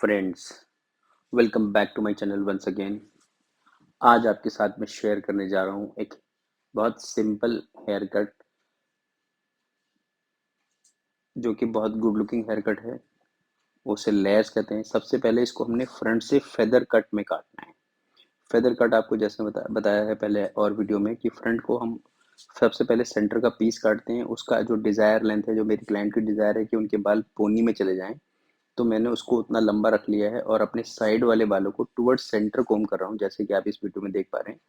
Friends, welcome back to my channel once again. आज आपके साथ मैं शेयर करने जा रहा हूँ एक बहुत सिंपल हेयर कट, जो कि बहुत गुड लुकिंग हेयर कट है। उसे लेयर्स कहते हैं। सबसे पहले इसको हमने फ्रंट से फेदर कट में काटना है। फेदर कट आपको जैसे बताया है पहले और वीडियो में कि फ्रंट को हम सबसे पहले सेंटर का पीस काटते हैं। उसका जो डिज़ायर लेंथ है, जो मेरी क्लाइंट की डिज़ायर है कि उनके बाल पोनी में चले जाएं, तो मैंने उसको उतना लंबा रख लिया है और अपने साइड वाले बालों को टुवर्ड्स सेंटर कोम कर रहा हूँ, जैसे कि आप इस वीडियो में देख पा रहे हैं।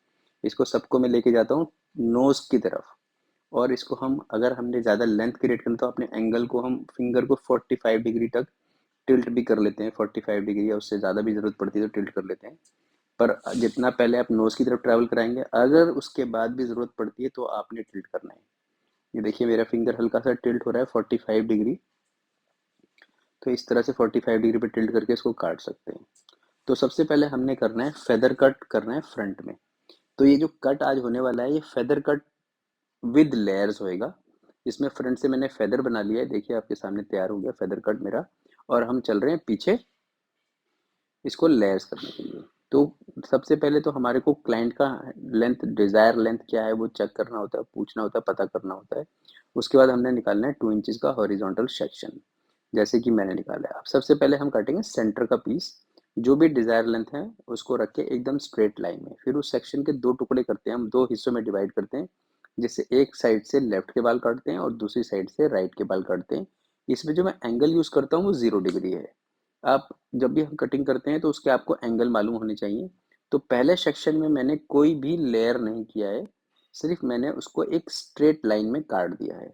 इसको सबको मैं लेके जाता हूँ नोज की तरफ, और इसको हम अगर हमने ज़्यादा लेंथ क्रिएट करना तो अपने एंगल को हम फिंगर को 45 डिग्री तक टिल्ट भी कर लेते हैं। 45 डिग्री या उससे ज़्यादा भी ज़रूरत पड़ती है तो टिल्ट कर लेते हैं। पर जितना पहले आप नोज की तरफ ट्रैवल कराएंगे, अगर उसके बाद भी ज़रूरत पड़ती है तो आपने टिल्ट करना है। ये देखिए मेरा फिंगर हल्का सा टिल्ट हो रहा है 45 डिग्री। तो इस तरह से 45 डिग्री पे टिल्ट करके इसको काट सकते हैं। तो सबसे पहले हमने करना है फेदर कट करना है फ्रंट में। तो ये जो कट आज होने वाला है ये फेदर कट विद लेयर्स होएगा। इसमें फ्रंट से मैंने फेदर बना लिया है, देखिए आपके सामने तैयार हो गया फेदर कट मेरा। और हम चल रहे हैं पीछे इसको लेयर्स करने के लिए। तो सबसे पहले तो हमारे को क्लाइंट का लेंथ, डिजायर लेंथ क्या है वो चेक करना होता है, पूछना होता है, पता करना होता है। उसके बाद हमने निकालना है 2 इंचेस का हॉरिजॉन्टल सेक्शन, जैसे कि मैंने निकाला है। अब सबसे पहले हम काटेंगे सेंटर का पीस। जो भी डिजायर लेंथ है उसको रख के एकदम स्ट्रेट लाइन में, फिर उस सेक्शन के 2 टुकड़े करते हैं, हम 2 हिस्सों में डिवाइड करते हैं। जिससे एक साइड से लेफ्ट के बाल काटते हैं और दूसरी साइड से राइट के बाल काटते हैं। इसमें जो मैं एंगल यूज करता हूँ वो 0 डिग्री है। आप जब भी हम कटिंग करते हैं तो उसके आपको एंगल मालूम होने चाहिए। तो पहले सेक्शन में मैंने कोई भी लेयर नहीं किया है, सिर्फ मैंने उसको एक स्ट्रेट लाइन में काट दिया है।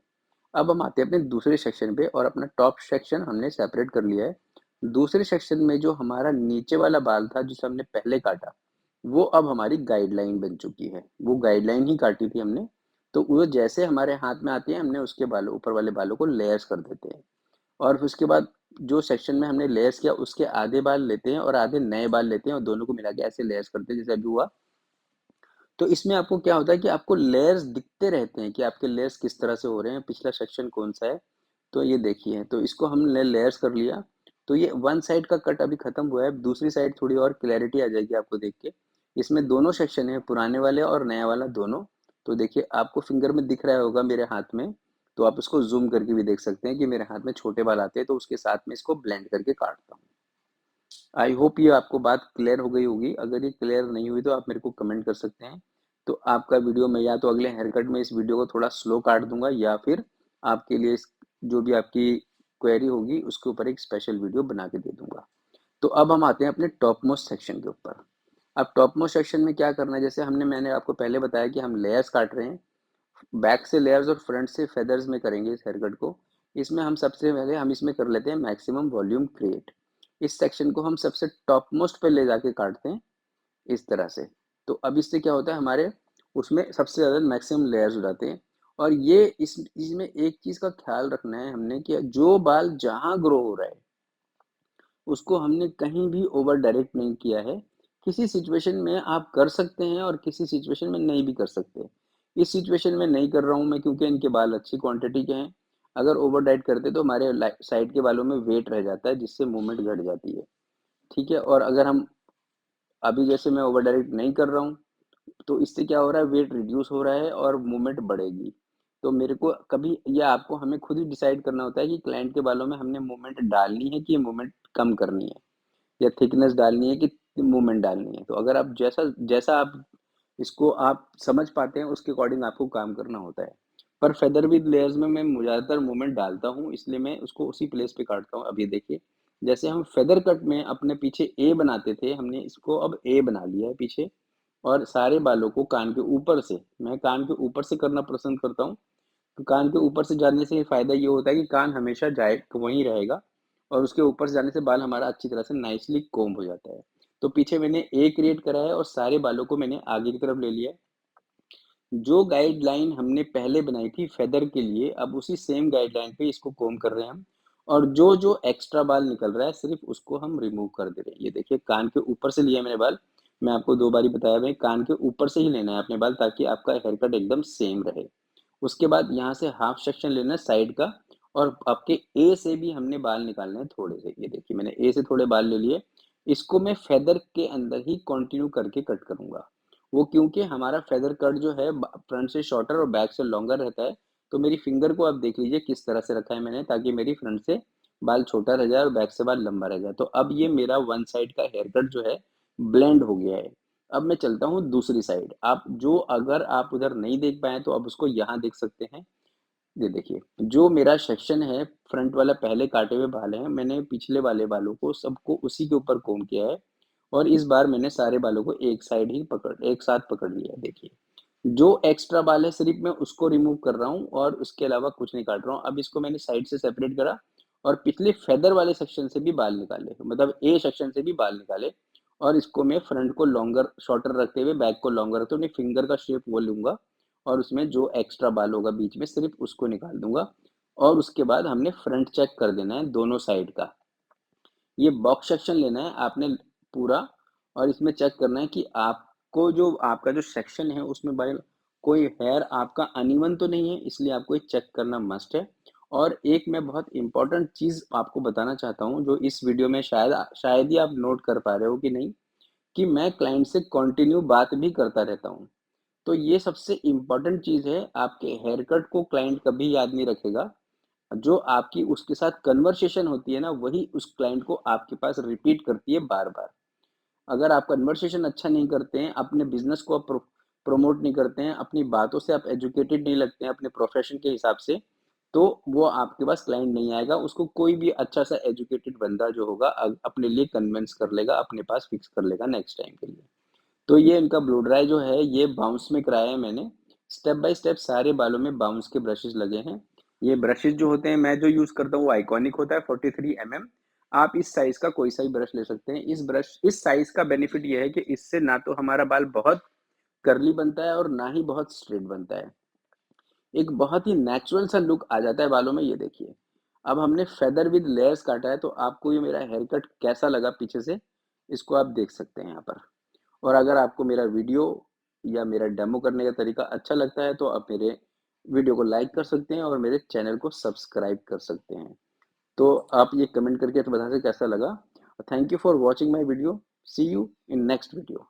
अब हम आते हैं अपने दूसरे सेक्शन पे, और अपना टॉप सेक्शन हमने सेपरेट कर लिया है। दूसरे सेक्शन में जो हमारा नीचे वाला बाल था जिसे हमने पहले काटा, वो अब हमारी गाइडलाइन बन चुकी है। वो गाइडलाइन ही काटी थी हमने। तो वो जैसे हमारे हाथ में आती है हमने उसके बालों, ऊपर वाले बालों को लेयर्स कर देते हैं। और फिर उसके बाद जो सेक्शन में हमने लेयर्स किया उसके आधे बाल लेते हैं और आधे नए बाल लेते हैं और दोनों को मिला के ऐसे लेयर्स करते हैं जैसे अभी हुआ। तो इसमें आपको क्या होता है कि आपको लेयर्स दिखते रहते हैं कि आपके लेयर्स किस तरह से हो रहे हैं, पिछला सेक्शन कौन सा है। तो ये देखिए, तो इसको हमने लेयर्स कर लिया। तो ये वन साइड का कट अभी खत्म हुआ है, दूसरी साइड थोड़ी और क्लैरिटी आ जाएगी आपको देख के। इसमें दोनों सेक्शन है, पुराने वाले और नया वाला दोनों। तो देखिए आपको फिंगर में दिख रहा होगा मेरे हाथ में। तो आप इसको जूम करके भी देख सकते हैं कि मेरे हाथ में छोटे बाल आते हैं, तो उसके साथ में इसको ब्लेंड करके काटता हूँ। आई होप ये आपको बात क्लियर हो गई होगी। अगर ये क्लियर नहीं हुई तो आप मेरे को कमेंट कर सकते हैं। तो आपका वीडियो मैं या तो अगले हेयर कट में इस वीडियो को थोड़ा स्लो काट दूंगा, या फिर आपके लिए जो भी आपकी क्वेरी होगी उसके ऊपर एक स्पेशल वीडियो बना के दे दूंगा। तो अब हम आते हैं अपने टॉप मोस्ट सेक्शन के ऊपर। अब टॉप मोस्ट सेक्शन में क्या करना है, जैसे मैंने आपको पहले बताया कि हम लेयर्स काट रहे हैं। बैक से लेयर्स और फ्रंट से फेदर्स में करेंगे इस हेयर कट को। इसमें हम सबसे पहले हम इसमें कर लेते हैं मैक्सिमम वॉल्यूम क्रिएट। इस सेक्शन को हम सबसे टॉप मोस्ट पे ले जाके काटते हैं इस तरह से। तो अब इससे क्या होता है, हमारे उसमें सबसे ज़्यादा मैक्सिमम लेयर्स हो जाते हैं। और ये इसमें एक चीज़ का ख्याल रखना है हमने कि जो बाल जहाँ ग्रो हो रहा है उसको हमने कहीं भी ओवर डायरेक्ट नहीं किया है। किसी सिचुएशन में आप कर सकते हैं और किसी सिचुएशन में नहीं भी कर सकते। इस सिचुएशन में नहीं कर रहा हूँ मैं क्योंकि इनके बाल अच्छी क्वांटिटी के हैं। अगर ओवर डाइट करते तो हमारे साइड के बालों में वेट रह जाता है जिससे मूवमेंट घट जाती है। ठीक है, और अगर हम अभी जैसे मैं ओवर डायरेक्ट नहीं कर रहा हूँ तो इससे क्या हो रहा है, वेट रिड्यूस हो रहा है और मूवमेंट बढ़ेगी। तो मेरे को कभी या आपको हमें खुद ही डिसाइड करना होता है कि क्लाइंट के बालों में हमने मूवमेंट डालनी है कि मूवमेंट कम करनी है, या थिकनेस डालनी है कि मूवमेंट डालनी है। तो अगर आप जैसा जैसा आप इसको आप समझ पाते हैं उसके अकॉर्डिंग आपको काम करना होता है। पर फेदर विद लेयर्स में मैं ज़्यादातर मूवमेंट डालता हूँ, इसलिए मैं उसको उसी प्लेस पे काटता हूँ। अब ये देखिए, जैसे हम फेदर कट में अपने पीछे ए बनाते थे, हमने इसको अब ए बना लिया है पीछे। और सारे बालों को कान के ऊपर से, मैं कान के ऊपर से करना पसंद करता हूँ। तो कान के ऊपर से जाने से फ़ायदा ये होता है कि कान हमेशा जाए वहीं रहेगा, और उसके ऊपर से जाने से बाल हमारा अच्छी तरह से नाइसली कोम्ब हो जाता है। तो पीछे मैंने ए क्रिएट करा है और सारे बालों को मैंने आगे की तरफ ले लिया है। जो गाइडलाइन हमने पहले बनाई थी फेदर के लिए, अब उसी सेम गाइडलाइन पे इसको कोम कर रहे हैं हम। और जो जो एक्स्ट्रा बाल निकल रहा है सिर्फ उसको हम रिमूव कर दे रहे हैं। ये देखिए कान के ऊपर से लिया मैंने बाल। मैं आपको 2 बारी बताया भाई, कान के ऊपर से ही लेना है अपने बाल ताकि आपका हेयर कट एकदम सेम रहे। उसके बाद यहाँ से हाफ सेक्शन लेना है साइड का, और आपके ए से भी हमने बाल निकालने हैं थोड़े से। ये देखिए मैंने ए से थोड़े बाल ले लिए, इसको मैं फेदर के अंदर ही कंटिन्यू करके कट करूँगा। वो क्योंकि हमारा फेदर कट जो है फ्रंट से शॉर्टर और बैक से लॉन्गर रहता है, तो मेरी फिंगर को आप देख लीजिए किस तरह से रखा है मैंने, ताकि मेरी फ्रंट से बाल छोटा रह जाए और बैक से बाल लंबा रह जाए। तो अब ये मेरा वन साइड का हेयर कट जो है ब्लेंड हो गया है। अब मैं चलता हूँ दूसरी साइड। आप जो अगर आप उधर नहीं देख पाए तो आप उसको यहाँ देख सकते हैं। ये देखिए, जो मेरा सेक्शन है फ्रंट वाला पहले काटे हुए बाल हैं, मैंने पिछले वाले बालों को सबको उसी के ऊपर कोम्ब किया है और इस बार मैंने सारे बालों को एक साथ पकड़ लिया है। देखिए, जो एक्स्ट्रा बाल है सिर्फ मैं उसको रिमूव कर रहा हूँ और उसके अलावा कुछ नहीं काट रहा हूँ। अब इसको मैंने साइड से सेपरेट करा और पिछले फेदर वाले सेक्शन से भी बाल निकाले, मतलब ए सेक्शन से भी बाल निकाले और इसको मैं फ्रंट को लॉन्गर शॉर्टर रखते हुए बैक को लॉन्गर रखते हुए अपनी फिंगर का शेप वो लूंगा और उसमें जो एक्स्ट्रा बाल होगा बीच में सिर्फ उसको निकाल दूंगा और उसके बाद हमने फ्रंट चेक कर देना है दोनों साइड का। ये बॉक्स सेक्शन लेना है आपने पूरा और इसमें चेक करना है कि आपको जो आपका जो सेक्शन है उसमें भाई कोई हेयर आपका अनइवन तो नहीं है, इसलिए आपको ये चेक करना मस्ट है। और एक मैं बहुत इंपॉर्टेंट चीज आपको बताना चाहता हूँ जो इस वीडियो में शायद शायद ही आप नोट कर पा रहे हो कि नहीं, कि मैं क्लाइंट से कंटिन्यू बात भी करता रहता हूँ। तो ये सबसे इम्पोर्टेंट चीज़ है, आपके हेयर कट को क्लाइंट कभी याद नहीं रखेगा। जो आपकी उसके साथ कन्वर्सेशन होती है ना, वही उस क्लाइंट को आपके पास रिपीट करती है बार-बार। अगर आप कन्वर्सेशन अच्छा नहीं करते हैं, अपने बिज़नेस को आप प्रमोट नहीं करते हैं, अपनी बातों से आप एजुकेटेड नहीं लगते हैं अपने प्रोफ़ेशन के हिसाब से, तो वो आपके पास क्लाइंट नहीं आएगा। उसको कोई भी अच्छा-सा एजुकेटेड बंदा जो होगा अपने लिए कन्विंस कर लेगा, अपने पास फिक्स कर लेगा नेक्स्ट टाइम के लिए। तो ये इनका ब्लो ड्राई जो है ये बाउंस में कराया है मैंने। स्टेप बाय स्टेप सारे बालों में बाउंस के ब्रशेस लगे हैं। ये ब्रशेस जो होते हैं मैं जो यूज करता हूँ वो आइकॉनिक होता है 43 mm। आप इस साइज का कोई सा भी ब्रश ले सकते हैं। इस साइज का बेनिफिट ये है कि इससे ना तो हमारा बाल बहुत कर्ली बनता है और ना ही बहुत स्ट्रेट बनता है। एक बहुत ही नेचुरल सा लुक आ जाता है बालों में। ये देखिए, अब हमने फेदर विद लेयर्स काटा है, तो आपको ये मेरा हेयर कट कैसा लगा पीछे से, इसको आप देख सकते हैं यहाँ पर। और अगर आपको मेरा वीडियो या मेरा डेमो करने का तरीका अच्छा लगता है तो आप मेरे वीडियो को लाइक कर सकते हैं और मेरे चैनल को सब्सक्राइब कर सकते हैं। तो आप ये कमेंट करके तो बता सकते कैसा लगा। Thank you for watching my video. See you in next video.